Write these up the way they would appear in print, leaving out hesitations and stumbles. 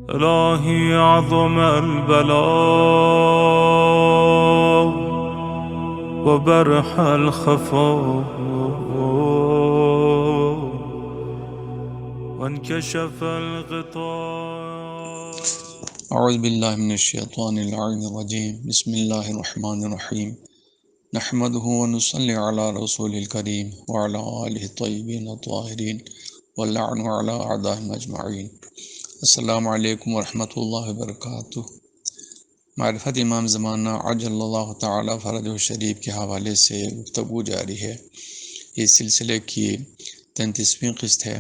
إلهي عظم البلاء وبرح الخفاء وانكشف الغطاء. اعوذ باللہ من الشیطان اللعین الرجیم. بسم اللہ الرحمن الرحیم. نحمده ونصلی علی رسول الکریم وعلی آلہ الطیبین الطاہرین واللعن علی اعدائهم اجمعین. السلام علیکم ورحمۃ اللہ وبرکاتہ. معرفت امام زمانہ عجل اللہ تعالی فرجہ الشریف کے حوالے سے گفتگو جاری ہے. اس سلسلے کی 33ویں قسط ہے.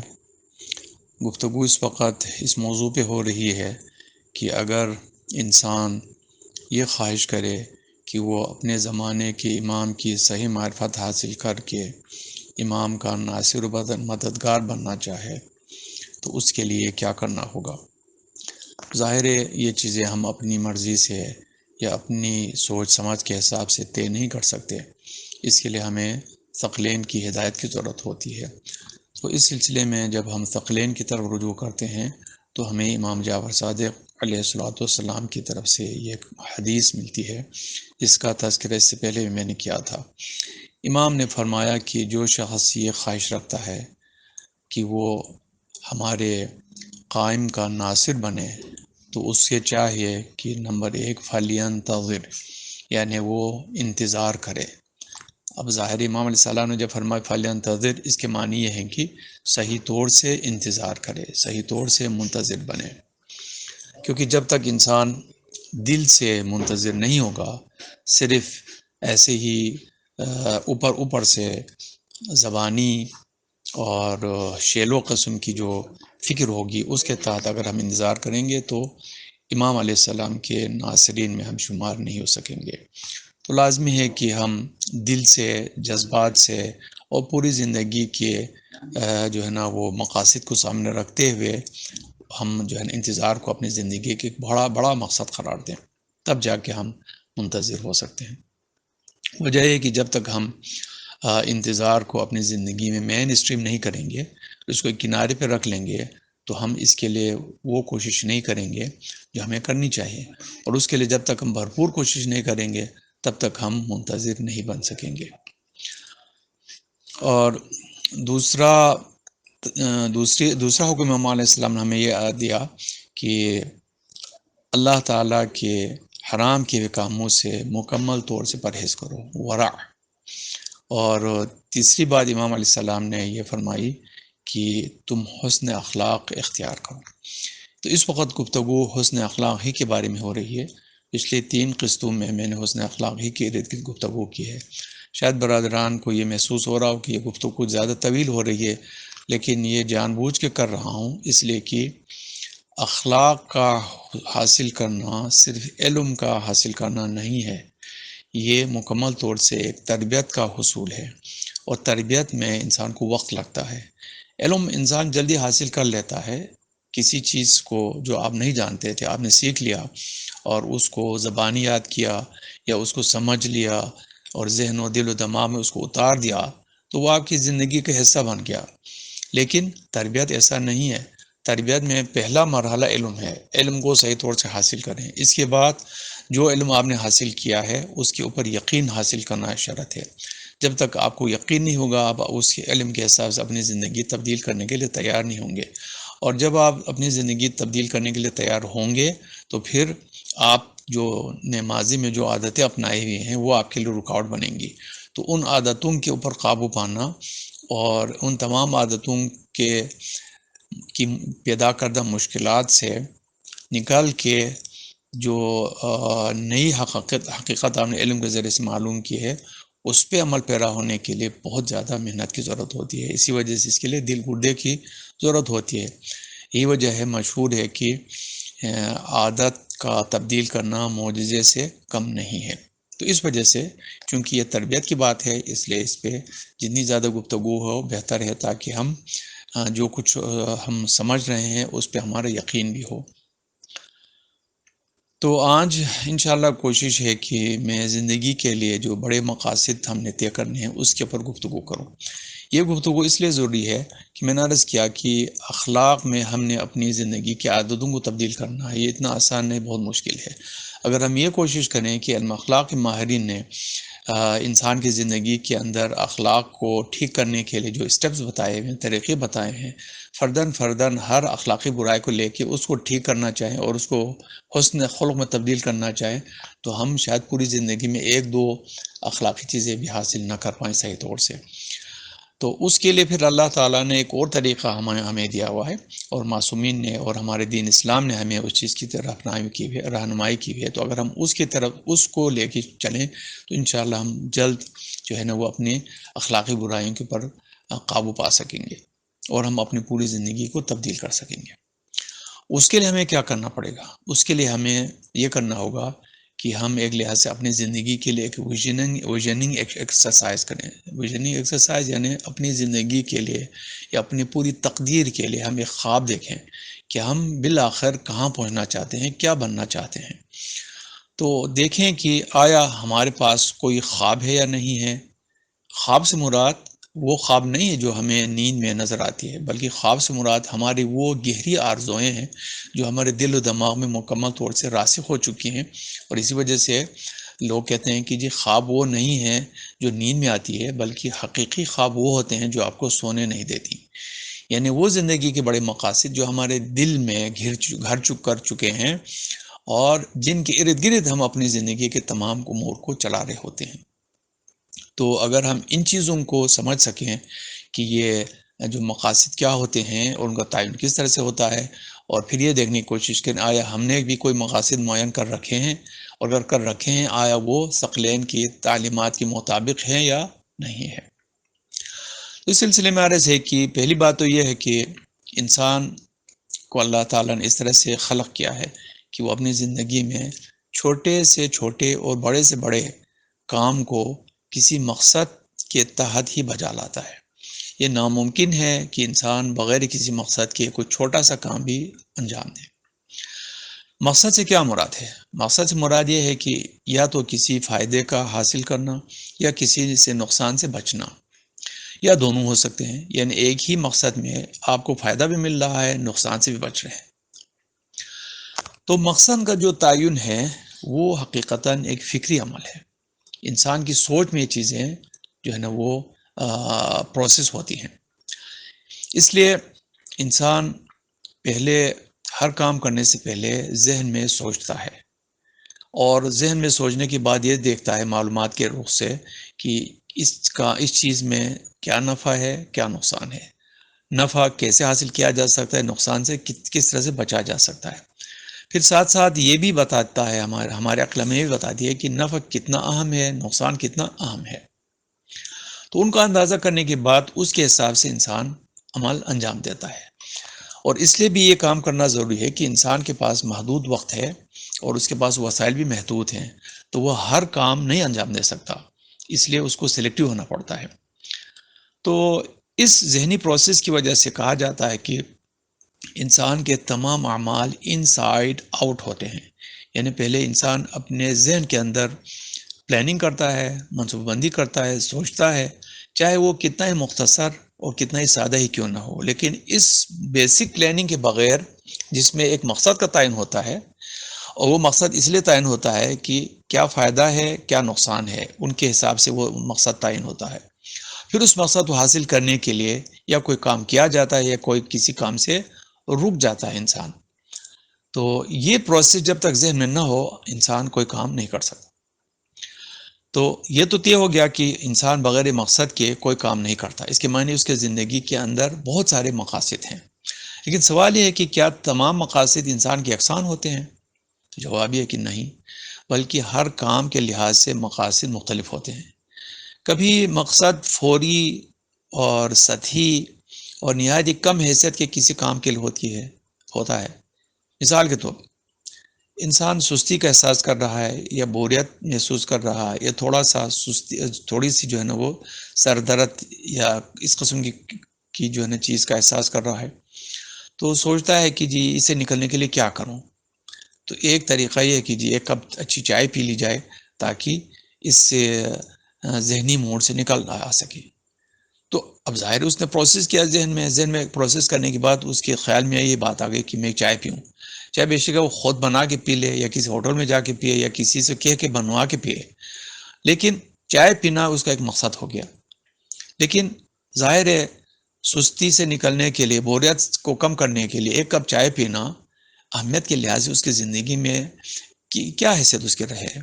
گفتگو اس وقت اس موضوع پہ ہو رہی ہے کہ اگر انسان یہ خواہش کرے کہ وہ اپنے زمانے کے امام کی صحیح معرفت حاصل کر کے امام کا ناصر و مددگار بننا چاہے تو اس کے لیے کیا کرنا ہوگا. ظاہر ہے یہ چیزیں ہم اپنی مرضی سے یا اپنی سوچ سمجھ کے حساب سے طے نہیں کر سکتے. اس کے لیے ہمیں ثقلین کی ہدایت کی ضرورت ہوتی ہے. تو اس سلسلے میں جب ہم ثقلین کی طرف رجوع کرتے ہیں تو ہمیں امام جعفر صادق علیہ الصلوۃ والسلام کی طرف سے یہ ایک حدیث ملتی ہے جس کا تذکرہ اس سے پہلے بھی میں نے کیا تھا. امام نے فرمایا کہ جو شخص یہ خواہش رکھتا ہے کہ وہ ہمارے قائم کا ناصر بنے تو اس سے چاہیے کہ نمبر 1 فلینتظر، یعنی وہ انتظار کرے. اب ظاہر امام علیہ السلام نے جب فرمایا فلینتظر، اس کے معنی یہ ہے کہ صحیح طور سے انتظار کرے، صحیح طور سے منتظر بنے. کیونکہ جب تک انسان دل سے منتظر نہیں ہوگا، صرف ایسے ہی اوپر اوپر سے زبانی اور شیلو قسم کی جو فکر ہوگی اس کے تحت اگر ہم انتظار کریں گے تو امام علیہ السلام کے ناصرین میں ہم شمار نہیں ہو سکیں گے. تو لازمی ہے کہ ہم دل سے، جذبات سے اور پوری زندگی کے جو ہے نا وہ مقاصد کو سامنے رکھتے ہوئے ہم جو ہے نا انتظار کو اپنی زندگی کے ایک بڑا مقصد قرار دیں، تب جا کے ہم منتظر ہو سکتے ہیں. وجہ یہ کہ جب تک ہم انتظار کو اپنی زندگی میں مین اسٹریم نہیں کریں گے، اس کو ایک کنارے پہ رکھ لیں گے تو ہم اس کے لیے وہ کوشش نہیں کریں گے جو ہمیں کرنی چاہیے. اور اس کے لیے جب تک ہم بھرپور کوشش نہیں کریں گے تب تک ہم منتظر نہیں بن سکیں گے. اور دوسرا حکم امام علیہ السلام نے ہمیں یہ دیا کہ اللہ تعالیٰ کے حرام کے کاموں سے مکمل طور سے پرہیز کرو، ورع. اور تیسری بات امام علیہ السلام نے یہ فرمائی کہ تم حسن اخلاق اختیار کرو. تو اس وقت گفتگو حسن اخلاق ہی کے بارے میں ہو رہی ہے. پچھلے 3 قسطوں میں نے حسن اخلاق ہی کے ارد گرد گفتگو کی ہے. شاید برادران کو یہ محسوس ہو رہا ہو کہ یہ گفتگو زیادہ طویل ہو رہی ہے، لیکن یہ جان بوجھ کے کر رہا ہوں اس لیے کہ اخلاق کا حاصل کرنا صرف علم کا حاصل کرنا نہیں ہے، یہ مکمل طور سے ایک تربیت کا حصول ہے، اور تربیت میں انسان کو وقت لگتا ہے. علم انسان جلدی حاصل کر لیتا ہے. کسی چیز کو جو آپ نہیں جانتے تھے آپ نے سیکھ لیا اور اس کو زبانی یاد کیا یا اس کو سمجھ لیا اور ذہن و دل و دماغ میں اس کو اتار دیا تو وہ آپ کی زندگی کا حصہ بن گیا. لیکن تربیت ایسا نہیں ہے. تربیت میں پہلا مرحلہ علم ہے. علم کو صحیح طور سے حاصل کریں، اس کے بعد جو علم آپ نے حاصل کیا ہے اس کے اوپر یقین حاصل کرنا شرط ہے. جب تک آپ کو یقین نہیں ہوگا آپ اس کے علم کے حساب سے اپنی زندگی تبدیل کرنے کے لیے تیار نہیں ہوں گے. اور جب آپ اپنی زندگی تبدیل کرنے کے لیے تیار ہوں گے تو پھر آپ جو نے ماضی میں جو عادتیں اپنائی ہوئی ہیں وہ آپ کے لیے رکاوٹ بنیں گی. تو ان عادتوں کے اوپر قابو پانا اور ان تمام عادتوں کی پیدا کردہ مشکلات سے نکال کے جو نئی حقیقت آپ نے علم کے ذریعے سے معلوم کی ہے اس پہ عمل پیرا ہونے کے لیے بہت زیادہ محنت کی ضرورت ہوتی ہے. اسی وجہ سے اس کے لیے دل گردے کی ضرورت ہوتی ہے. یہی وجہ ہے مشہور ہے کہ عادت کا تبدیل کرنا معجزے سے کم نہیں ہے. تو اس وجہ سے چونکہ یہ تربیت کی بات ہے اس لیے اس پہ جتنی زیادہ گفتگو ہو بہتر ہے تاکہ ہم جو کچھ ہم سمجھ رہے ہیں اس پہ ہمارا یقین بھی ہو. تو آج انشاءاللہ کوشش ہے کہ میں زندگی کے لیے جو بڑے مقاصد ہم نے طے کرنے ہیں اس کے اوپر گفتگو کروں۔ یہ گفتگو اس لیے ضروری ہے کہ میں نے عرض کیا کہ اخلاق میں ہم نے اپنی زندگی کی عادتوں کو تبدیل کرنا ہے، یہ اتنا آسان نہیں، بہت مشکل ہے۔ اگر ہم یہ کوشش کریں کہ علم اخلاق کے ماہرین نے انسان کی زندگی کے اندر اخلاق کو ٹھیک کرنے کے لیے جو اسٹیپس بتائے ہیں، طریقے بتائے ہیں، فرداً ہر اخلاقی برائی کو لے کے اس کو ٹھیک کرنا چاہیں اور اس کو حسن خلق میں تبدیل کرنا چاہیں، تو ہم شاید پوری زندگی میں ایک دو اخلاقی چیزیں بھی حاصل نہ کر پائیں صحیح طور سے۔ تو اس کے لیے پھر اللہ تعالیٰ نے ایک اور طریقہ ہمیں دیا ہوا ہے، اور معصومین نے اور ہمارے دین اسلام نے ہمیں اس چیز کی طرف رہنمائی کی ہے۔ تو اگر ہم اس کی طرف اس کو لے کے چلیں تو انشاءاللہ ہم جلد جو ہے نا وہ اپنے اخلاقی برائیوں کے پر قابو پا سکیں گے اور ہم اپنی پوری زندگی کو تبدیل کر سکیں گے۔ اس کے لیے ہمیں کیا کرنا پڑے گا؟ اس کے لیے ہمیں یہ کرنا ہوگا کہ ہم ایک لحاظ سے اپنی زندگی کے لیے ایک ویژننگ ایکسرسائز کریں۔ ویژننگ ایکسرسائز یعنی اپنی زندگی کے لیے یا اپنی پوری تقدیر کے لیے ہم ایک خواب دیکھیں کہ ہم بالآخر کہاں پہنچنا چاہتے ہیں، کیا بننا چاہتے ہیں۔ تو دیکھیں کہ آیا ہمارے پاس کوئی خواب ہے یا نہیں ہے۔ خواب سے مراد وہ خواب نہیں ہے جو ہمیں نیند میں نظر آتی ہے، بلکہ خواب سے مراد ہماری وہ گہری آرزوئیں ہیں جو ہمارے دل و دماغ میں مکمل طور سے راسخ ہو چکی ہیں، اور اسی وجہ سے لوگ کہتے ہیں کہ جی خواب وہ نہیں ہے جو نیند میں آتی ہے، بلکہ حقیقی خواب وہ ہوتے ہیں جو آپ کو سونے نہیں دیتی۔ یعنی وہ زندگی کے بڑے مقاصد جو ہمارے دل میں گھر کر چکے ہیں اور جن کے ارد گرد ہم اپنی زندگی کے تمام امور کو چلا رہے ہوتے ہیں۔ تو اگر ہم ان چیزوں کو سمجھ سکیں کہ یہ جو مقاصد کیا ہوتے ہیں اور ان کا تعین کس طرح سے ہوتا ہے، اور پھر یہ دیکھنے کی کوشش کریں آیا ہم نے بھی کوئی مقاصد معین کر رکھے ہیں، اور اگر کر رکھے ہیں آیا وہ ثقلین کی تعلیمات کے مطابق ہیں یا نہیں ہے۔ اس سلسلے میں عرض ہے کہ پہلی بات تو یہ ہے کہ انسان کو اللہ تعالیٰ نے اس طرح سے خلق کیا ہے کہ وہ اپنی زندگی میں چھوٹے سے چھوٹے اور بڑے سے بڑے کام کو کسی مقصد کے تحت ہی بجا لاتا ہے۔ یہ ناممکن ہے کہ انسان بغیر کسی مقصد کے کوئی چھوٹا سا کام بھی انجام دے۔ مقصد سے کیا مراد ہے؟ مقصد سے مراد یہ ہے کہ یا تو کسی فائدے کا حاصل کرنا یا کسی سے نقصان سے بچنا، یا دونوں ہو سکتے ہیں، یعنی ایک ہی مقصد میں آپ کو فائدہ بھی مل رہا ہے، نقصان سے بھی بچ رہے ہیں۔ تو مقصد کا جو تعین ہے وہ حقیقتاً ایک فکری عمل ہے۔ انسان کی سوچ میں یہ چیزیں جو ہے نا وہ پروسیس ہوتی ہیں۔ اس لیے انسان پہلے ہر کام کرنے سے پہلے ذہن میں سوچتا ہے، اور ذہن میں سوچنے کے بعد یہ دیکھتا ہے معلومات کے رخ سے کہ اس چیز میں کیا نفع ہے، کیا نقصان ہے، نفع کیسے حاصل کیا جا سکتا ہے، نقصان سے کس طرح سے بچا جا سکتا ہے۔ پھر ساتھ ساتھ یہ بھی بتاتا ہے، ہمارے عقل میں یہ بھی بتاتی ہے کہ نفع کتنا اہم ہے، نقصان کتنا اہم ہے۔ تو ان کا اندازہ کرنے کے بعد اس کے حساب سے انسان عمل انجام دیتا ہے۔ اور اس لیے بھی یہ کام کرنا ضروری ہے کہ انسان کے پاس محدود وقت ہے اور اس کے پاس وسائل بھی محدود ہیں، تو وہ ہر کام نہیں انجام دے سکتا، اس لیے اس کو سلیکٹیو ہونا پڑتا ہے۔ تو اس ذہنی پروسیس کی وجہ سے کہا جاتا ہے کہ انسان کے تمام اعمال ان سائڈ آؤٹ ہوتے ہیں، یعنی پہلے انسان اپنے ذہن کے اندر پلاننگ کرتا ہے، منصوبہ بندی کرتا ہے، سوچتا ہے، چاہے وہ کتنا ہی مختصر اور کتنا ہی سادہ ہی کیوں نہ ہو، لیکن اس بیسک پلاننگ کے بغیر جس میں ایک مقصد کا تعین ہوتا ہے، اور وہ مقصد اس لیے تعین ہوتا ہے کہ کیا فائدہ ہے، کیا نقصان ہے، ان کے حساب سے وہ مقصد تعین ہوتا ہے۔ پھر اس مقصد کو حاصل کرنے کے لیے یا کوئی کام کیا جاتا ہے یا کوئی کسی کام سے رک جاتا ہے انسان۔ تو یہ پروسیس جب تک ذہن میں نہ ہو انسان کوئی کام نہیں کر سکتا۔ تو یہ تو طے ہو گیا کہ انسان بغیر مقصد کے کوئی کام نہیں کرتا، اس کے معنی اس کے زندگی کے اندر بہت سارے مقاصد ہیں۔ لیکن سوال یہ ہے کہ کیا تمام مقاصد انسان کے یکساں ہوتے ہیں؟ جواب یہ ہے کہ نہیں، بلکہ ہر کام کے لحاظ سے مقاصد مختلف ہوتے ہیں۔ کبھی مقصد فوری اور سطحی اور نہایت ہی کم حیثیت کے کسی کام کے لیے ہوتا ہے۔ مثال کے طور پر انسان سستی کا احساس کر رہا ہے یا بوریت محسوس کر رہا ہے یا تھوڑی سی جو ہے نا وہ سر درد یا اس قسم کی جو ہے نا چیز کا احساس کر رہا ہے، تو سوچتا ہے کہ جی اسے نکلنے کے لیے کیا کروں۔ تو ایک طریقہ یہ ہے کہ جی ایک کپ اچھی چائے پی لی جائے تاکہ اس سے ذہنی موڑ سے نکل آ سکے. تو اب ظاہر اس نے پروسیس کیا ذہن میں پروسیس کرنے کے بعد اس کے خیال میں یہ بات آ گئی کہ میں چائے پیوں. چاہے بے شک وہ خود بنا کے پی لے یا کسی ہوٹل میں جا کے پیے یا کسی سے کہہ کے بنوا کے پیے، لیکن چائے پینا اس کا ایک مقصد ہو گیا. لیکن ظاہر ہے سستی سے نکلنے کے لیے، بوریت کو کم کرنے کے لیے ایک کپ چائے پینا اہمیت کے لحاظ سے اس کی زندگی میں کیا حیثیت اس کے رہے.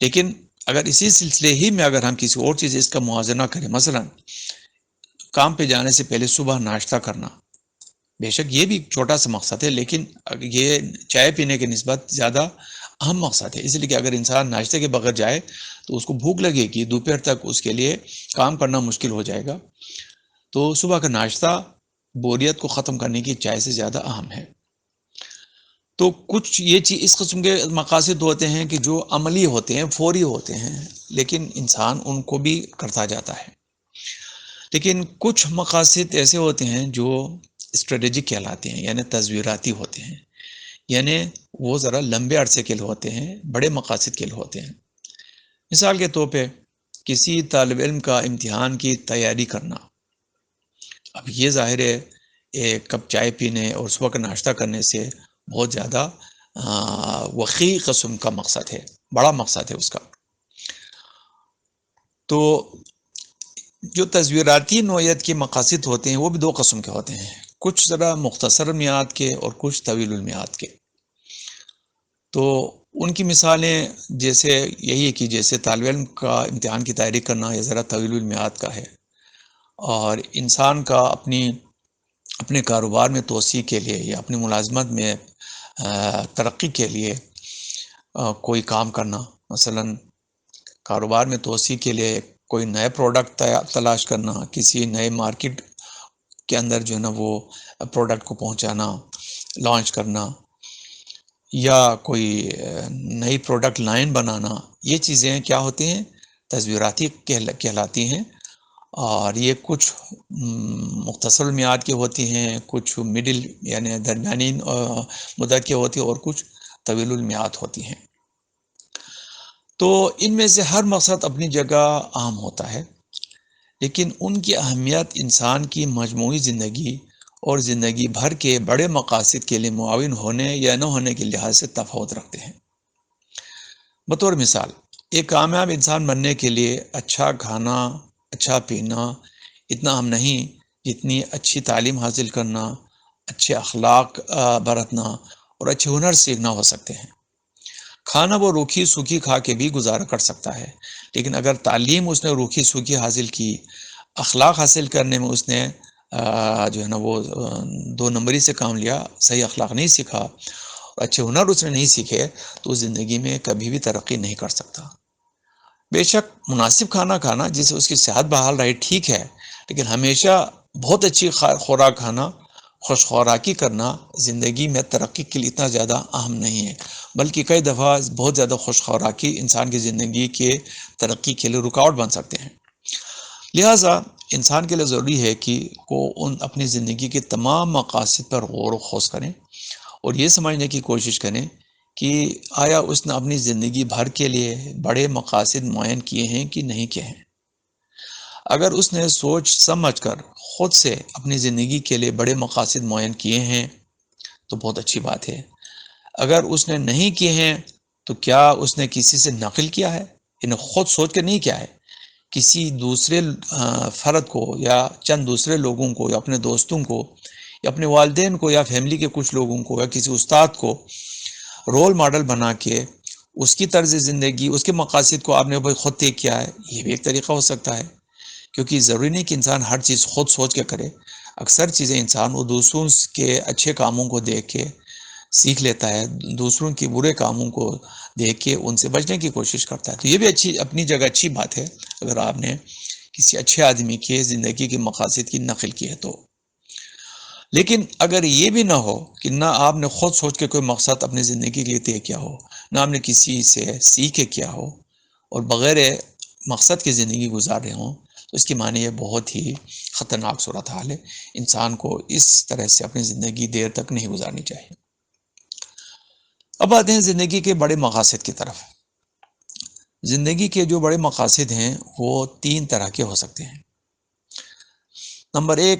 لیکن اگر اسی سلسلے ہی میں اگر ہم کسی اور چیز اس کا موازنہ کریں، مثلا کام پہ جانے سے پہلے صبح ناشتہ کرنا، بے شک یہ بھی چھوٹا سا مقصد ہے لیکن یہ چائے پینے کے نسبت زیادہ اہم مقصد ہے. اس لیے کہ اگر انسان ناشتے کے بغیر جائے تو اس کو بھوک لگے گی، دوپہر تک اس کے لیے کام کرنا مشکل ہو جائے گا. تو صبح کا ناشتہ بوریت کو ختم کرنے کی چائے سے زیادہ اہم ہے. تو کچھ یہ چیز اس قسم کے مقاصد ہوتے ہیں کہ جو عملی ہوتے ہیں، فوری ہوتے ہیں، لیکن انسان ان کو بھی کرتا جاتا ہے. لیکن کچھ مقاصد ایسے ہوتے ہیں جو اسٹریٹجک کہلاتے ہیں، یعنی تصویراتی ہوتے ہیں، یعنی وہ ذرا لمبے عرصے کے لیے ہوتے ہیں، بڑے مقاصد کے لیے ہوتے ہیں. مثال کے طور پہ کسی طالب علم کا امتحان کی تیاری کرنا، اب یہ ظاہر ہے ایک کپ چائے پینے اور صبح کا ناشتہ کرنے سے بہت زیادہ وسیع قسم کا مقصد ہے، بڑا مقصد ہے اس کا. تو جو تصویراتی نوعیت کے مقاصد ہوتے ہیں وہ بھی دو قسم کے ہوتے ہیں، کچھ ذرا مختصر میعاد کے اور کچھ طویل المیعاد کے. تو ان کی مثالیں جیسے یہی ہے کہ جیسے طالب علم کا امتحان کی تیاری کرنا یہ ذرا طویل المیعاد کا ہے، اور انسان کا اپنے کاروبار میں توسیع کے لیے یا اپنی ملازمت میں ترقی کے لیے کوئی کام کرنا، مثلا کاروبار میں توسیع کے لیے کوئی نئے پروڈکٹ تلاش کرنا، کسی نئے مارکیٹ کے اندر جو ہے نا وہ پروڈکٹ کو پہنچانا، لانچ کرنا، یا کوئی نئی پروڈکٹ لائن بنانا، یہ چیزیں کیا ہوتی ہیں؟ تصویراتی کہلاتی ہیں. اور یہ کچھ مختصر میعاد کی ہوتی ہیں، کچھ مڈل یعنی درمیانی مدت کی ہوتی ہیں، اور کچھ طویل المیعاد ہوتی ہیں. تو ان میں سے ہر مقصد اپنی جگہ اہم ہوتا ہے، لیکن ان کی اہمیت انسان کی مجموعی زندگی اور زندگی بھر کے بڑے مقاصد کے لیے معاون ہونے یا نہ ہونے کے لحاظ سے تفاوت رکھتے ہیں. بطور مثال، ایک کامیاب انسان بننے کے لیے اچھا کھانا، اچھا پینا اتنا اہم نہیں جتنی اچھی تعلیم حاصل کرنا، اچھے اخلاق برتنا اور اچھے ہنر سیکھنا ہو سکتے ہیں. کھانا وہ روکھی سوکھی کھا کے بھی گزارا کر سکتا ہے، لیکن اگر تعلیم اس نے روکھی سوکھی حاصل کی، اخلاق حاصل کرنے میں اس نے جو ہے نا وہ 2 نمبری سے کام لیا، صحیح اخلاق نہیں سیکھا اور اچھے ہنر اس نے نہیں سیکھے، تو اس زندگی میں کبھی بھی ترقی نہیں کر سکتا. بے شک مناسب کھانا کھانا جس سے اس کی صحت بحال رہے ٹھیک ہے، لیکن ہمیشہ بہت اچھی خوراک کھانا، خوش خوراکی کرنا زندگی میں ترقی کے لیے اتنا زیادہ اہم نہیں ہے، بلکہ کئی دفعہ بہت زیادہ خوش خوراکی انسان کی زندگی کے ترقی کے لیے رکاوٹ بن سکتے ہیں. لہٰذا انسان کے لیے ضروری ہے کہ وہ اپنی زندگی کے تمام مقاصد پر غور و خوض کریں اور یہ سمجھنے کی کوشش کریں کہ آیا اس نے اپنی زندگی بھر کے لیے بڑے مقاصد معین کیے ہیں کہ نہیں کیے ہیں. اگر اس نے سوچ سمجھ کر خود سے اپنی زندگی کے لیے بڑے مقاصد معین کیے ہیں تو بہت اچھی بات ہے. اگر اس نے نہیں کیے ہیں تو کیا اس نے کسی سے نقل کیا ہے؟ یعنی خود سوچ کے نہیں کیا ہے، کسی دوسرے فرد کو یا چند دوسرے لوگوں کو یا اپنے دوستوں کو یا اپنے والدین کو یا فیملی کے کچھ لوگوں کو یا کسی استاد کو رول ماڈل بنا کے اس کی طرز زندگی، اس کے مقاصد کو آپ نے خود طے کیا ہے، یہ بھی ایک طریقہ ہو سکتا ہے. کیونکہ ضروری نہیں کہ انسان ہر چیز خود سوچ کے کرے، اکثر چیزیں انسان وہ دوسروں کے اچھے کاموں کو دیکھ کے سیکھ لیتا ہے، دوسروں کے برے کاموں کو دیکھ کے ان سے بچنے کی کوشش کرتا ہے. تو یہ بھی اپنی جگہ اچھی بات ہے اگر آپ نے کسی اچھے آدمی کے زندگی کے مقاصد کی نقل کی ہے تو. لیکن اگر یہ بھی نہ ہو کہ نہ آپ نے خود سوچ کے کوئی مقصد اپنی زندگی کے لیے طے کیا ہو، نہ آپ نے کسی سے سیکھ کے کیا ہو اور بغیر مقصد کی زندگی گزار رہے ہوں، تو اس کی معنی یہ بہت ہی خطرناک صورتحال ہے. انسان کو اس طرح سے اپنی زندگی دیر تک نہیں گزارنی چاہیے. اب آتے ہیں زندگی کے بڑے مقاصد کی طرف۔ زندگی کے جو بڑے مقاصد ہیں وہ 3 طرح کے ہو سکتے ہیں۔ نمبر 1،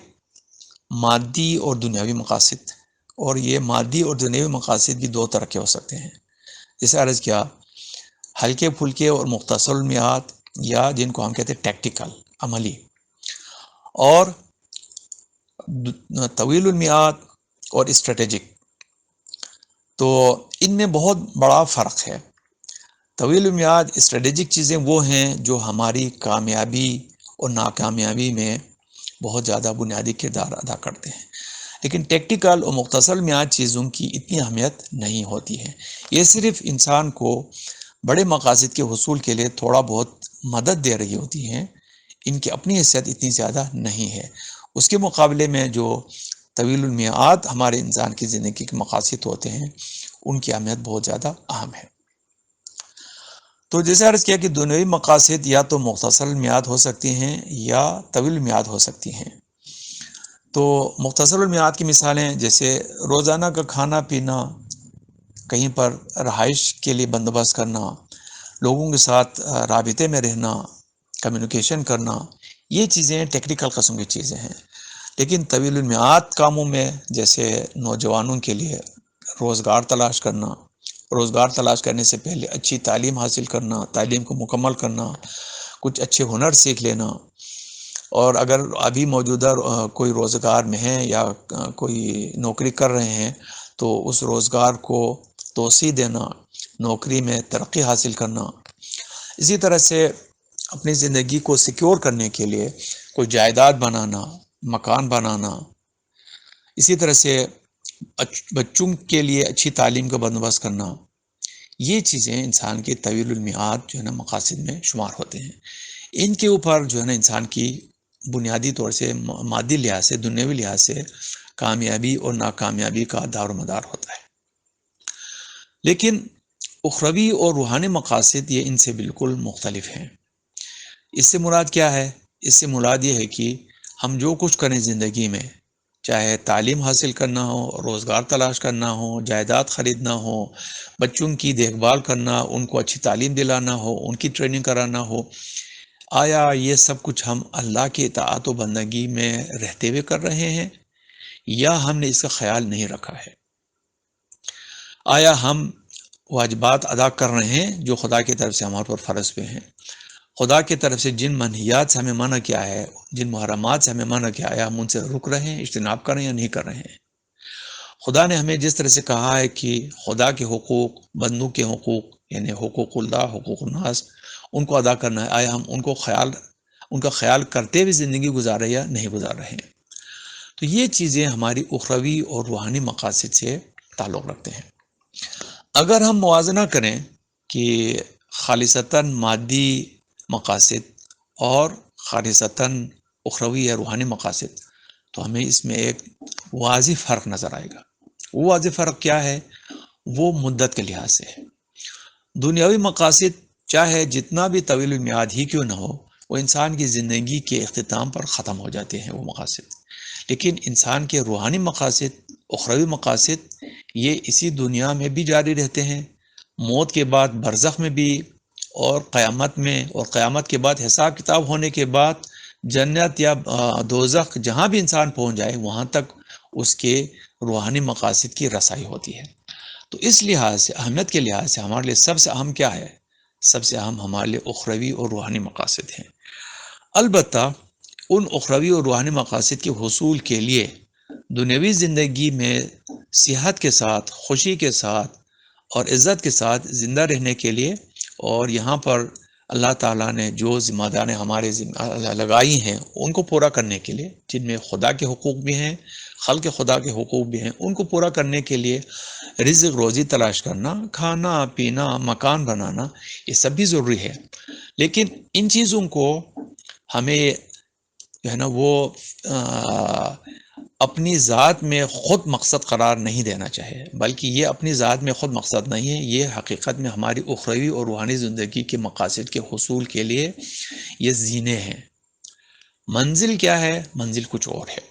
مادی اور دنیاوی مقاصد، اور یہ مادی اور دنیاوی مقاصد بھی 2 طرح کے ہو سکتے ہیں۔ جیسے عرض کیا، ہلکے پھلکے اور مختصر المیعاد، یا جن کو ہم کہتے ہیں ٹیکٹیکل، عملی، اور طویل المیعاد اور اسٹریٹجک۔ تو ان میں بہت بڑا فرق ہے۔ طویل المیعاد اسٹریٹجک چیزیں وہ ہیں جو ہماری کامیابی اور ناکامیابی میں بہت زیادہ بنیادی کردار ادا کرتے ہیں، لیکن ٹیکٹیکل اور مختصر میعاد چیزوں کی اتنی اہمیت نہیں ہوتی ہے۔ یہ صرف انسان کو بڑے مقاصد کے حصول کے لیے تھوڑا بہت مدد دے رہی ہوتی ہیں، ان کی اپنی حیثیت اتنی زیادہ نہیں ہے۔ اس کے مقابلے میں جو طویل المیعاد ہمارے انسان کی زندگی کے مقاصد ہوتے ہیں، ان کی اہمیت بہت زیادہ اہم ہے۔ تو جیسے عرض کیا کہ دنیوی مقاصد یا تو مختصر المیعاد ہو سکتی ہیں یا طویل المیعاد ہو سکتی ہیں۔ تو مختصر المیعاد کی مثالیں جیسے روزانہ کا کھانا پینا، کہیں پر رہائش کے لیے بندوبست کرنا، لوگوں کے ساتھ رابطے میں رہنا، کمیونیکیشن کرنا، یہ چیزیں ٹیکنیکل قسم کی چیزیں ہیں۔ لیکن طویل المیعاد کاموں میں جیسے نوجوانوں کے لیے روزگار تلاش کرنا، روزگار تلاش کرنے سے پہلے اچھی تعلیم حاصل کرنا، تعلیم کو مکمل کرنا، کچھ اچھے ہنر سیکھ لینا، اور اگر ابھی موجودہ کوئی روزگار میں ہیں یا کوئی نوکری کر رہے ہیں تو اس روزگار کو توسیع دینا، نوکری میں ترقی حاصل کرنا۔ اسی طرح سے اپنی زندگی کو سیکیور کرنے کے لیے کوئی جائیداد بنانا، مکان بنانا، اسی طرح سے بچوں کے لیے اچھی تعلیم کا بندوبست کرنا، یہ چیزیں انسان کے طویل المیعاد جو ہے نا مقاصد میں شمار ہوتے ہیں۔ ان کے اوپر جو ہے نا انسان کی بنیادی طور سے مادی لحاظ سے، دنیاوی لحاظ سے کامیابی اور ناکامیابی کا دار و مدار ہوتا ہے۔ لیکن اخروی اور روحانی مقاصد یہ ان سے بالکل مختلف ہیں۔ اس سے مراد کیا ہے؟ اس سے مراد یہ ہے کہ ہم جو کچھ کریں زندگی میں، چاہے تعلیم حاصل کرنا ہو، روزگار تلاش کرنا ہو، جائیداد خریدنا ہو، بچوں کی دیکھ بھال کرنا، ان کو اچھی تعلیم دلانا ہو، ان کی ٹریننگ کرانا ہو، آیا یہ سب کچھ ہم اللہ کی اطاعت و بندگی میں رہتے ہوئے کر رہے ہیں، یا ہم نے اس کا خیال نہیں رکھا ہے؟ آیا ہم واجبات ادا کر رہے ہیں جو خدا کی طرف سے ہمارے پر فرض پہ ہیں؟ خدا کی طرف سے جن منہیات سے ہمیں منع کیا ہے، جن محرمات سے ہمیں منع کیا ہے، ہم ان سے رک رہے ہیں، اجتناب کر رہے ہیں یا نہیں کر رہے ہیں؟ خدا نے ہمیں جس طرح سے کہا ہے کہ خدا کے حقوق، بندوں کے حقوق، یعنی حقوق اللہ، حقوق الناس، ان کو ادا کرنا ہے، آیا ہم ان کا خیال کرتے ہوئے زندگی گزار رہے یا نہیں گزار رہے ہیں؟ تو یہ چیزیں ہماری اخروی اور روحانی مقاصد سے تعلق رکھتے ہیں۔ اگر ہم موازنہ کریں کہ خالصتاً مادی مقاصد اور خالصتاً اخروی یا روحانی مقاصد، تو ہمیں اس میں ایک واضح فرق نظر آئے گا۔ وہ واضح فرق کیا ہے؟ وہ مدت کے لحاظ سے ہے۔ دنیاوی مقاصد چاہے جتنا بھی طویل المیعاد ہی کیوں نہ ہو، وہ انسان کی زندگی کے اختتام پر ختم ہو جاتے ہیں وہ مقاصد۔ لیکن انسان کے روحانی مقاصد، اخروی مقاصد، یہ اسی دنیا میں بھی جاری رہتے ہیں، موت کے بعد برزخ میں بھی، اور قیامت میں، اور قیامت کے بعد حساب کتاب ہونے کے بعد جنت یا دوزخ جہاں بھی انسان پہنچ جائے وہاں تک اس کے روحانی مقاصد کی رسائی ہوتی ہے۔ تو اس لحاظ سے، اہمیت کے لحاظ سے ہمارے لیے سب سے اہم کیا ہے؟ سب سے اہم ہمارے لیے اخروی اور روحانی مقاصد ہیں۔ البتہ ان اخروی اور روحانی مقاصد کے حصول کے لیے دنیاوی زندگی میں صحت کے ساتھ، خوشی کے ساتھ اور عزت کے ساتھ زندہ رہنے کے لیے، اور یہاں پر اللہ تعالیٰ نے جو ذمہ داریاں ہمارے لگائی ہیں ان کو پورا کرنے کے لیے، جن میں خدا کے حقوق بھی ہیں، خلق خدا کے حقوق بھی ہیں، ان کو پورا کرنے کے لیے رزق روزی تلاش کرنا، کھانا پینا، مکان بنانا، یہ سب بھی ضروری ہے۔ لیکن ان چیزوں کو ہمیں جو ہے نا وہ اپنی ذات میں خود مقصد قرار نہیں دینا چاہیے، بلکہ یہ اپنی ذات میں خود مقصد نہیں ہے، یہ حقیقت میں ہماری اخروی اور روحانی زندگی کے مقاصد کے حصول کے لیے یہ زینے ہیں۔ منزل کیا ہے؟ منزل کچھ اور ہے۔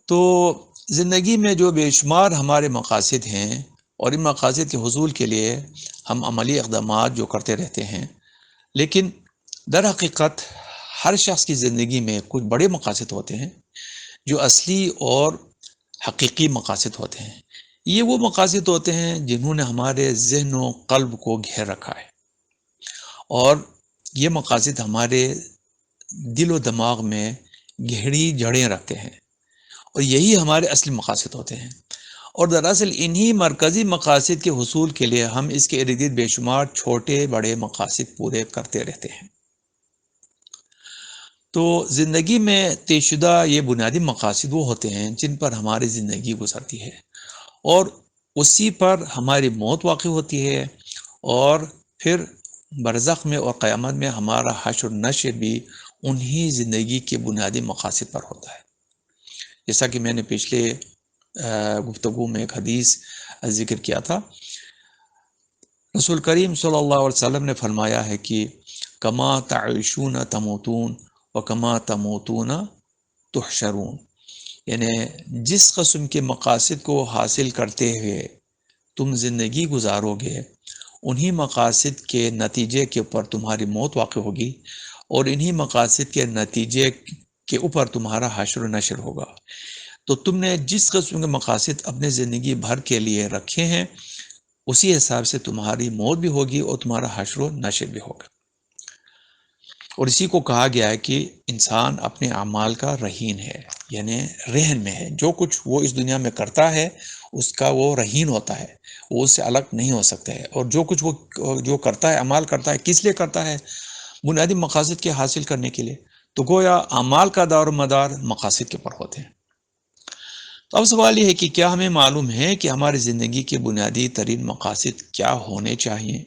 تو زندگی میں جو بے شمار ہمارے مقاصد ہیں، اور ان مقاصد کے حصول کے لیے ہم عملی اقدامات جو کرتے رہتے ہیں، لیکن در حقیقت ہر شخص کی زندگی میں کچھ بڑے مقاصد ہوتے ہیں جو اصلی اور حقیقی مقاصد ہوتے ہیں۔ یہ وہ مقاصد ہوتے ہیں جنہوں نے ہمارے ذہن و قلب کو گھیر رکھا ہے، اور یہ مقاصد ہمارے دل و دماغ میں گہری جڑیں رکھتے ہیں، اور یہی ہمارے اصلی مقاصد ہوتے ہیں۔ اور دراصل انہی مرکزی مقاصد کے حصول کے لیے ہم اس کے ارد گرد بے شمار چھوٹے بڑے مقاصد پورے کرتے رہتے ہیں۔ تو زندگی میں طے شدہ یہ بنیادی مقاصد وہ ہوتے ہیں جن پر ہماری زندگی گزرتی ہے، اور اسی پر ہماری موت واقع ہوتی ہے، اور پھر برزخ میں اور قیامت میں ہمارا حشر و نشر بھی انہی زندگی کے بنیادی مقاصد پر ہوتا ہے۔ جیسا کہ میں نے پچھلے گفتگو میں ایک حدیث ذکر کیا تھا، رسول کریم صلی اللہ علیہ وسلم نے فرمایا ہے کہ کما تعیشون تموتون و کما تموتون تحشرون، یعنی جس قسم کے مقاصد کو حاصل کرتے ہوئے تم زندگی گزارو گے، انہی مقاصد کے نتیجے کے اوپر تمہاری موت واقع ہوگی، اور انہی مقاصد کے نتیجے کے اوپر تمہارا حشر و نشر ہوگا۔ تو تم نے جس قسم کے مقاصد اپنے زندگی بھر کے لیے رکھے ہیں، اسی حساب سے تمہاری موت بھی ہوگی اور تمہارا حشر و نشر بھی ہوگا۔ اور اسی کو کہا گیا ہے کہ انسان اپنے اعمال کا رہین ہے، یعنی رہن میں ہے۔ جو کچھ وہ اس دنیا میں کرتا ہے اس کا وہ رہین ہوتا ہے، وہ اس سے الگ نہیں ہو سکتا ہے۔ اور جو کچھ وہ جو کرتا ہے، اعمال کرتا ہے، کس لیے کرتا ہے؟ بنیادی مقاصد کے حاصل کرنے کے لیے۔ تو گویا اعمال کا دار و مدار مقاصد کے اوپر ہوتے ہیں۔ تو اب سوال یہ ہے کہ کیا ہمیں معلوم ہے کہ ہماری زندگی کے بنیادی ترین مقاصد کیا ہونے چاہیے؟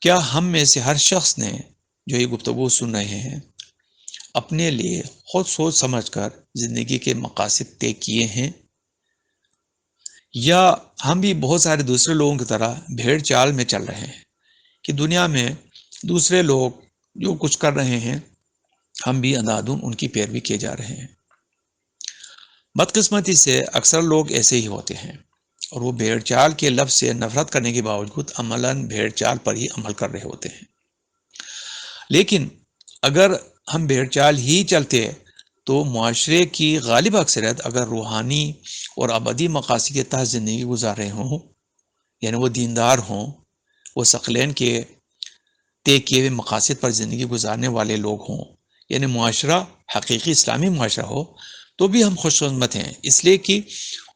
کیا ہم میں سے ہر شخص نے جو یہ گفتگو سن رہے ہیں اپنے لیے خود سوچ سمجھ کر زندگی کے مقاصد طے کیے ہیں، یا ہم بھی بہت سارے دوسرے لوگوں کی طرح بھیڑ چال میں چل رہے ہیں کہ دنیا میں دوسرے لوگ جو کچھ کر رہے ہیں ہم بھی اندھادھند ان کی پیروی کیے جا رہے ہیں؟ بدقسمتی سے اکثر لوگ ایسے ہی ہوتے ہیں، اور وہ بھیڑ چال کے لفظ سے نفرت کرنے کے باوجود عملاً بھیڑ چال پر ہی عمل کر رہے ہوتے ہیں۔ لیکن اگر ہم بھیڑ چال ہی چلتے تو معاشرے کی غالب اکثریت اگر روحانی اور ابدی مقاصد کے تحت زندگی گزار رہے ہوں، یعنی وہ دیندار ہوں، وہ ثقلین کے طے کیے ہوئے مقاصد پر زندگی گزارنے والے لوگ ہوں، یعنی معاشرہ حقیقی اسلامی معاشرہ ہو، تو بھی ہم خوش قسمت ہیں، اس لیے کہ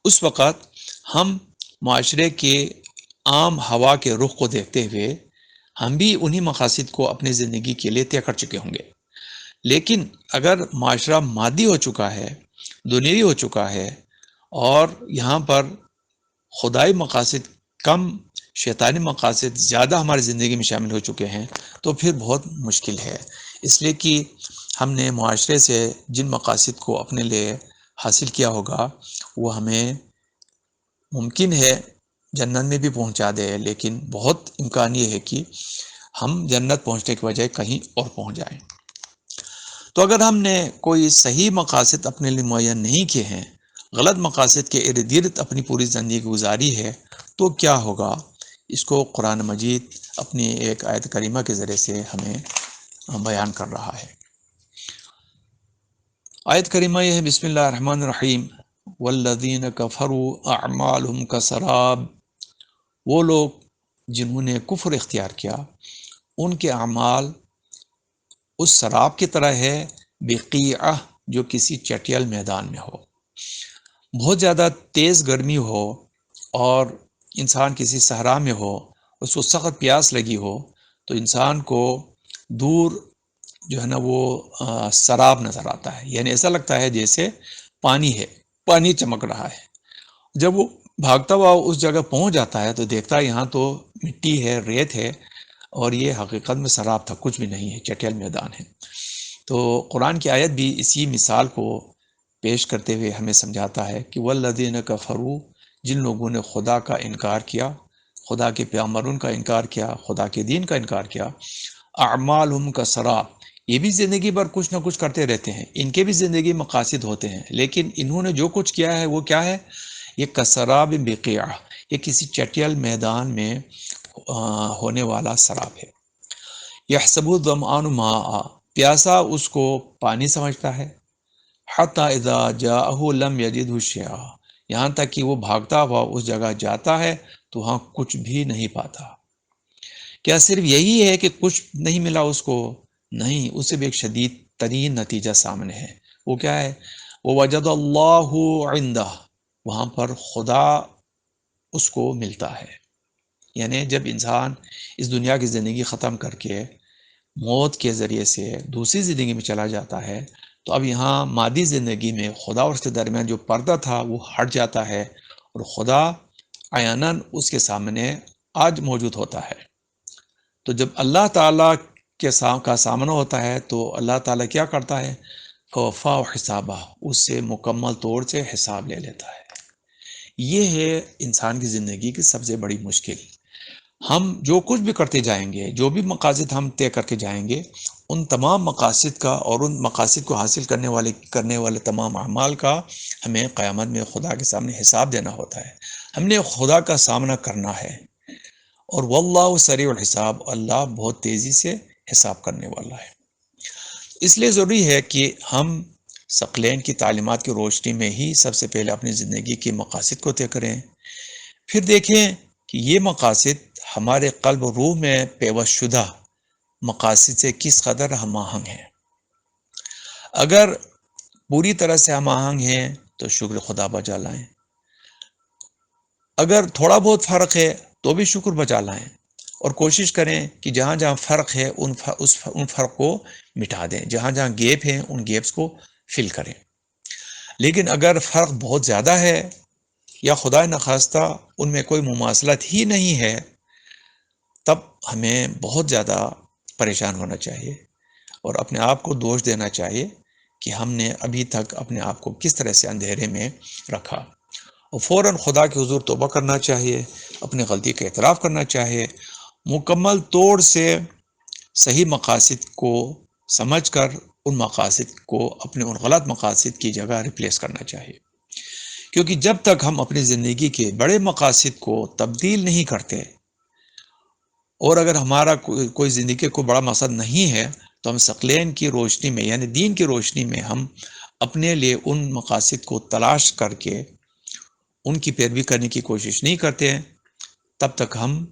اس وقت ہم معاشرے کے عام ہوا کے رخ کو دیکھتے ہوئے ہم بھی انہی مقاصد کو اپنی زندگی کے لیے طے کر چکے ہوں گے۔ لیکن اگر معاشرہ مادی ہو چکا ہے، دنیوی ہو چکا ہے، اور یہاں پر خدائی مقاصد کم، شیطانی مقاصد زیادہ ہماری زندگی میں شامل ہو چکے ہیں، تو پھر بہت مشکل ہے۔ اس لیے کہ ہم نے معاشرے سے جن مقاصد کو اپنے لیے حاصل کیا ہوگا وہ ہمیں ممکن ہے جنت میں بھی پہنچا دے، لیکن بہت امکان یہ ہے کہ ہم جنت پہنچنے کے بجائے کہیں اور پہنچ جائیں۔ تو اگر ہم نے کوئی صحیح مقاصد اپنے لیے معین نہیں کیے ہیں، غلط مقاصد کے ارد گرد اپنی پوری زندگی گزاری ہے، تو کیا ہوگا؟ اس کو قرآن مجید اپنی ایک آیت کریمہ کے ذریعے سے ہمیں بیان کر رہا ہے۔ آیت کریمہ یہ ہے، بسم اللہ الرحمن الرحیم، والذین کفروا اعمالہم کسراب، وہ لوگ جنہوں نے کفر اختیار کیا ان کے اعمال اس سراب کی طرح ہے، بقیعہ، جو کسی چٹیل میدان میں ہو۔ بہت زیادہ تیز گرمی ہو اور انسان کسی صحرا میں ہو، اس کو سخت پیاس لگی ہو، تو انسان کو دور جو ہے نا وہ سراب نظر آتا ہے، یعنی ایسا لگتا ہے جیسے پانی ہے، پانی چمک رہا ہے۔ جب وہ بھاگتا ہوا اس جگہ پہنچ جاتا ہے تو دیکھتا ہے یہاں تو مٹی ہے، ریت ہے، اور یہ حقیقت میں سراب تھا، کچھ بھی نہیں ہے، چٹیل میدان ہے۔ تو قرآن کی آیت بھی اسی مثال کو پیش کرتے ہوئے ہمیں سمجھاتا ہے کہ والذین کفروا، جن لوگوں نے خدا کا انکار کیا، خدا کے پیغمبروں کا انکار کیا، خدا کے دین کا انکار کیا، اعمالہم کسراب، یہ بھی زندگی بھر کچھ نہ کچھ کرتے رہتے ہیں، ان کے بھی زندگی مقاصد ہوتے ہیں، لیکن انہوں نے جو کچھ کیا ہے وہ کیا ہے؟ یہ کسراب بقیع، یہ کسی چٹیل میدان میں ہونے والا سراب ہے۔ یحسب الظمآن ماء، پیاسا اس کو پانی سمجھتا ہے، حتی اذا جاءہ لم یجدہ شیئا، یہاں تک کہ وہ بھاگتا ہوا اس جگہ جاتا ہے تو وہاں کچھ بھی نہیں پاتا۔ کیا صرف یہی ہے کہ کچھ نہیں ملا اس کو؟ نہیں، اسے بھی ایک شدید ترین نتیجہ سامنے ہے۔ وہ کیا ہے؟ وَوَجَدَ اللَّهُ عِندَهُ، وہاں پر خدا اس کو ملتا ہے۔ یعنی جب انسان اس دنیا کی زندگی ختم کر کے موت کے ذریعے سے دوسری زندگی میں چلا جاتا ہے تو اب یہاں مادی زندگی میں خدا اور اس کے درمیان جو پردہ تھا وہ ہٹ جاتا ہے اور خدا عیاناً اس کے سامنے آج موجود ہوتا ہے۔ تو جب اللہ تعالیٰ کا سامنا ہوتا ہے تو اللہ تعالیٰ کیا کرتا ہے؟ فوفا حسابہ، اس سے مکمل طور سے حساب لے لیتا ہے۔ یہ ہے انسان کی زندگی کی سب سے بڑی مشکل۔ ہم جو کچھ بھی کرتے جائیں گے، جو بھی مقاصد ہم طے کر کے جائیں گے، ان تمام مقاصد کا اور ان مقاصد کو حاصل کرنے والے تمام اعمال کا ہمیں قیامت میں خدا کے سامنے حساب دینا ہوتا ہے۔ ہم نے خدا کا سامنا کرنا ہے، اور واللہ سریع الحساب، اللہ بہت تیزی سے حساب کرنے والا ہے۔ اس لیے ضروری ہے کہ ہم ثقلین کی تعلیمات کی روشنی میں ہی سب سے پہلے اپنی زندگی کے مقاصد کو طے کریں، پھر دیکھیں کہ یہ مقاصد ہمارے قلب و روح میں پیوست شدہ مقاصد سے کس قدر ہم آہنگ ہیں۔ اگر پوری طرح سے ہم آہنگ ہیں تو شکر خدا بجا لائیں، اگر تھوڑا بہت فرق ہے تو بھی شکر بجا لائیں، اور کوشش کریں کہ جہاں جہاں فرق ہے ان فرق کو مٹا دیں، جہاں جہاں گیپ ہیں ان گیپس کو فل کریں۔ لیکن اگر فرق بہت زیادہ ہے یا خدا نخواستہ ان میں کوئی مماثلت ہی نہیں ہے، تب ہمیں بہت زیادہ پریشان ہونا چاہیے اور اپنے آپ کو دوش دینا چاہیے کہ ہم نے ابھی تک اپنے آپ کو کس طرح سے اندھیرے میں رکھا، اور فوراً خدا کے حضور توبہ کرنا چاہیے، اپنی غلطی کا اعتراف کرنا چاہیے، مکمل طور سے صحیح مقاصد کو سمجھ کر ان مقاصد کو اپنے ان غلط مقاصد کی جگہ ریپلیس کرنا چاہیے۔ کیونکہ جب تک ہم اپنی زندگی کے بڑے مقاصد کو تبدیل نہیں کرتے، اور اگر ہمارا کوئی زندگی کو بڑا مقصد نہیں ہے تو ہم ثقلین کی روشنی میں یعنی دین کی روشنی میں ہم اپنے لیے ان مقاصد کو تلاش کر کے ان کی پیروی کرنے کی کوشش نہیں کرتے ہیں، تب تک ہم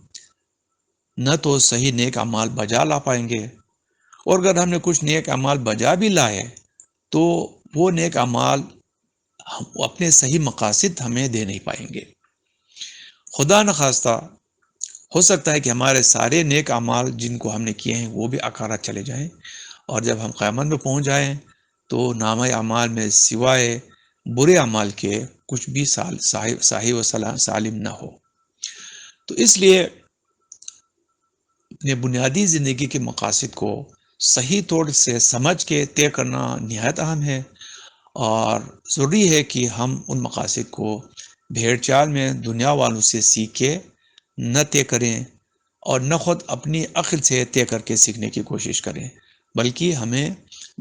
نہ تو صحیح نیک اعمال بجا لا پائیں گے، اور اگر ہم نے کچھ نیک اعمال بجا بھی لائے تو وہ نیک اعمال اپنے صحیح مقاصد ہمیں دے نہیں پائیں گے۔ خدا نخواستہ ہو سکتا ہے کہ ہمارے سارے نیک اعمال جن کو ہم نے کیے ہیں وہ بھی اکارت چلے جائیں، اور جب ہم قیامت میں پہنچ جائیں تو نامہ اعمال میں سوائے برے اعمال کے کچھ بھی صحیح و سالم نہ ہو۔ تو اس لیے اپنے بنیادی زندگی کے مقاصد کو صحیح طور سے سمجھ کے طے کرنا نہایت اہم ہے، اور ضروری ہے کہ ہم ان مقاصد کو بھیڑ چال میں دنیا والوں سے سیکھ کے نہ طے کریں، اور نہ خود اپنی عقل سے طے کر کے سیکھنے کی کوشش کریں، بلکہ ہمیں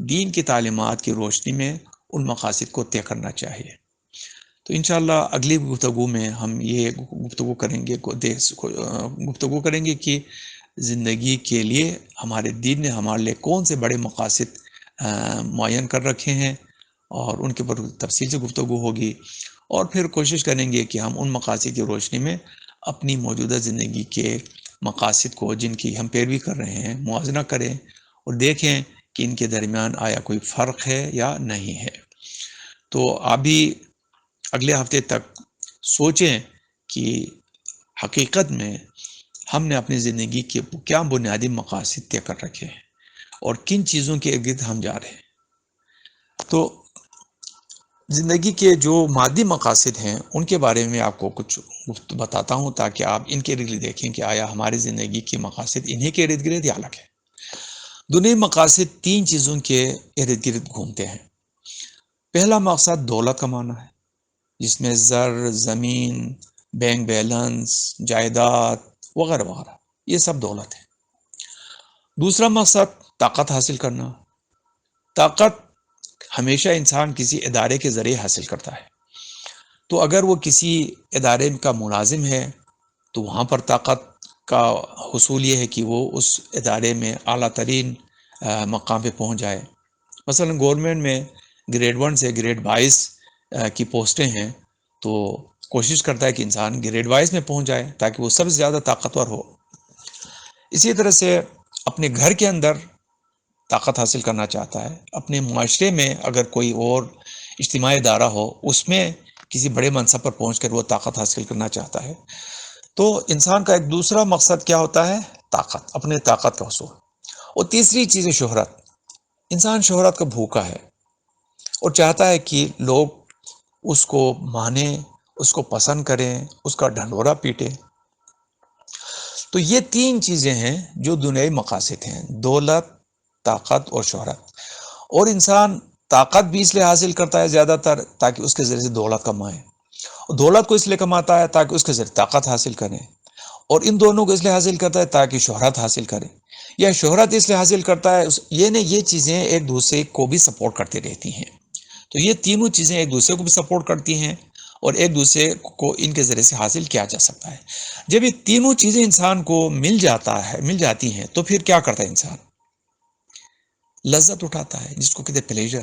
دین کی تعلیمات کی روشنی میں ان مقاصد کو طے کرنا چاہیے۔ تو انشاءاللہ اگلی گفتگو میں ہم یہ گفتگو کریں گے کہ زندگی کے لیے ہمارے دین نے ہمارے لیے کون سے بڑے مقاصد معین کر رکھے ہیں، اور ان کے اوپر تفصیل سے گفتگو ہوگی، اور پھر کوشش کریں گے کہ ہم ان مقاصد کی روشنی میں اپنی موجودہ زندگی کے مقاصد کو جن کی ہم پیروی کر رہے ہیں موازنہ کریں، اور دیکھیں کہ ان کے درمیان آیا کوئی فرق ہے یا نہیں ہے۔ تو آپ بھی اگلے ہفتے تک سوچیں کہ حقیقت میں ہم نے اپنی زندگی کے کیا بنیادی مقاصد طے کر رکھے ہیں اور کن چیزوں کے ارد ہم جا رہے ہیں۔ تو زندگی کے جو مادی مقاصد ہیں ان کے بارے میں آپ کو کچھ بتاتا ہوں تاکہ آپ ان کے ارد گرد دیکھیں کہ آیا ہماری زندگی کے مقاصد انہی کے ارد گرد یا الگ ہے۔ دنیا مقاصد تین چیزوں کے ارد گرد گھومتے ہیں۔ پہلا مقصد دولت کمانا ہے، جس میں زر، زمین، بینک بیلنس، جائیداد وغیرہ وغیرہ، یہ سب دولت ہے۔ دوسرا مقصد طاقت حاصل کرنا۔ طاقت ہمیشہ انسان کسی ادارے کے ذریعے حاصل کرتا ہے۔ تو اگر وہ کسی ادارے کا ملازم ہے تو وہاں پر طاقت کا حصول یہ ہے کہ وہ اس ادارے میں اعلیٰ ترین مقام پہ پہنچ جائے. مثلا گورنمنٹ میں گریڈ 1 سے گریڈ 22 کی پوسٹیں ہیں تو کوشش کرتا ہے کہ انسان گریڈ 22 میں پہنچ جائے تاکہ وہ سب سے زیادہ طاقتور ہو. اسی طرح سے اپنے گھر کے اندر طاقت حاصل کرنا چاہتا ہے. اپنے معاشرے میں اگر کوئی اور اجتماعی ادارہ ہو اس میں کسی بڑے منصب پر پہنچ کر وہ طاقت حاصل کرنا چاہتا ہے. تو انسان کا ایک دوسرا مقصد کیا ہوتا ہے؟ طاقت، اپنے طاقت کا حصول. اور تیسری چیز ہے شہرت. انسان شہرت کا بھوکا ہے اور چاہتا ہے کہ لوگ اس کو مانیں، اس کو پسند کریں، اس کا ڈھنڈورا پیٹیں. تو یہ 3 چیزیں ہیں جو دنیاوی مقاصد ہیں: دولت، طاقت اور شہرت. اور انسان طاقت بھی اس لیے حاصل کرتا ہے زیادہ تر تاکہ اس کے ذریعے سے دولت کمائے، اور دولت کو اس لیے کماتا ہے تاکہ اس کے ذریعے طاقت حاصل کرے، اور ان دونوں کو اس لیے حاصل کرتا ہے تاکہ شہرت حاصل کرے، یا شہرت اس لیے حاصل کرتا ہے. یہ چیزیں ایک دوسرے کو بھی سپورٹ کرتی رہتی ہیں. تو یہ تینوں چیزیں ایک دوسرے کو بھی سپورٹ کرتی ہیں اور ایک دوسرے کو ان کے ذریعے سے حاصل کیا جا سکتا ہے. جب یہ تینوں چیزیں انسان کو مل جاتی ہیں تو پھر کیا کرتا ہے انسان؟ لذت اٹھاتا ہے، جس کو کہتے ہیں پلیجر.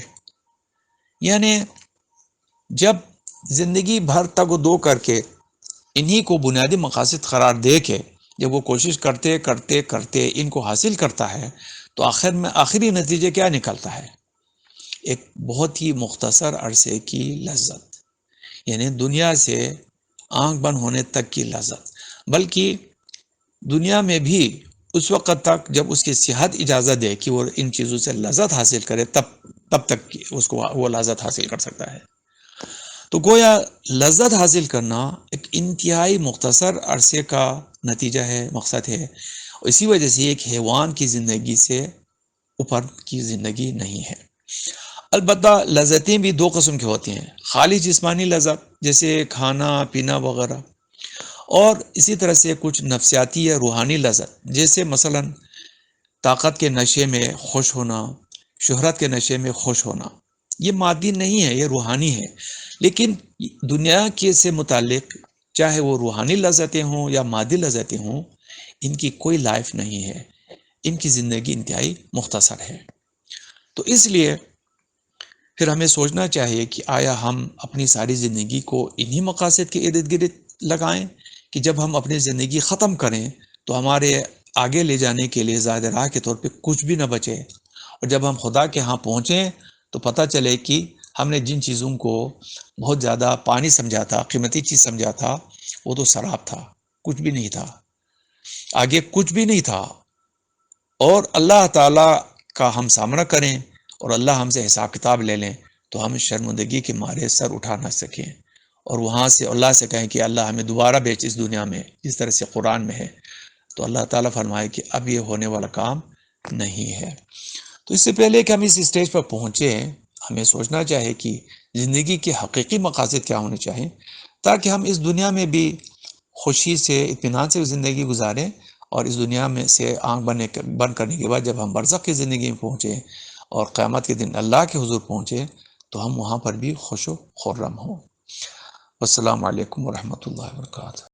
یعنی جب زندگی بھر تگ و دو کر کے انہی کو بنیادی مقاصد قرار دے کے جب وہ کوشش کرتے کرتے کرتے ان کو حاصل کرتا ہے تو آخری نتیجے کیا نکلتا ہے؟ ایک بہت ہی مختصر عرصے کی لذت، یعنی دنیا سے آنکھ بند ہونے تک کی لذت. بلکہ دنیا میں بھی اس وقت تک جب اس کی صحت اجازت دے کہ وہ ان چیزوں سے لذت حاصل کرے تب تک اس کو وہ لذت حاصل کر سکتا ہے. تو گویا لذت حاصل کرنا ایک انتہائی مختصر عرصے کا نتیجہ ہے، مقصد ہے. اسی وجہ سے ایک حیوان کی زندگی سے اوپر کی زندگی نہیں ہے. البتہ لذتیں بھی 2 قسم کی ہوتی ہیں: خالی جسمانی لذت جیسے کھانا پینا وغیرہ، اور اسی طرح سے کچھ نفسیاتی یا روحانی لذت جیسے مثلا طاقت کے نشے میں خوش ہونا، شہرت کے نشے میں خوش ہونا. یہ مادی نہیں ہے، یہ روحانی ہے. لیکن دنیا کے سے متعلق چاہے وہ روحانی لذتیں ہوں یا مادی لذتیں ہوں، ان کی کوئی لائف نہیں ہے، ان کی زندگی انتہائی مختصر ہے. تو اس لیے پھر ہمیں سوچنا چاہیے کہ آیا ہم اپنی ساری زندگی کو انہی مقاصد کے ارد گرد لگائیں کہ جب ہم اپنی زندگی ختم کریں تو ہمارے آگے لے جانے کے لیے زائد راہ کے طور پہ کچھ بھی نہ بچے، اور جب ہم خدا کے ہاں پہنچیں تو پتہ چلے کہ ہم نے جن چیزوں کو بہت زیادہ پانی سمجھا تھا، قیمتی چیز سمجھا تھا، وہ تو سراب تھا، کچھ بھی نہیں تھا، آگے کچھ بھی نہیں تھا. اور اللہ تعالیٰ کا ہم سامنا کریں اور اللہ ہم سے حساب کتاب لے لیں تو ہم شرمندگی کے مارے سر اٹھا نہ سکیں، اور وہاں سے اللہ سے کہیں کہ اللہ ہمیں دوبارہ بھیج اس دنیا میں جس طرح سے قرآن میں ہے. تو اللہ تعالیٰ فرمائے کہ اب یہ ہونے والا کام نہیں ہے. تو اس سے پہلے کہ ہم اس اسٹیج پر پہنچیں ہمیں سوچنا چاہیے کہ زندگی کے حقیقی مقاصد کیا ہونے چاہیے تاکہ ہم اس دنیا میں بھی خوشی سے اطمینان سے زندگی گزاریں، اور اس دنیا میں سے آنکھ بند کرنے کے بعد جب ہم برزخ کی زندگی میں پہنچیں اور قیامت کے دن اللہ کے حضور پہنچے تو ہم وہاں پر بھی خوش و خرم ہوں. السلام علیکم ورحمۃ اللہ وبرکاتہ.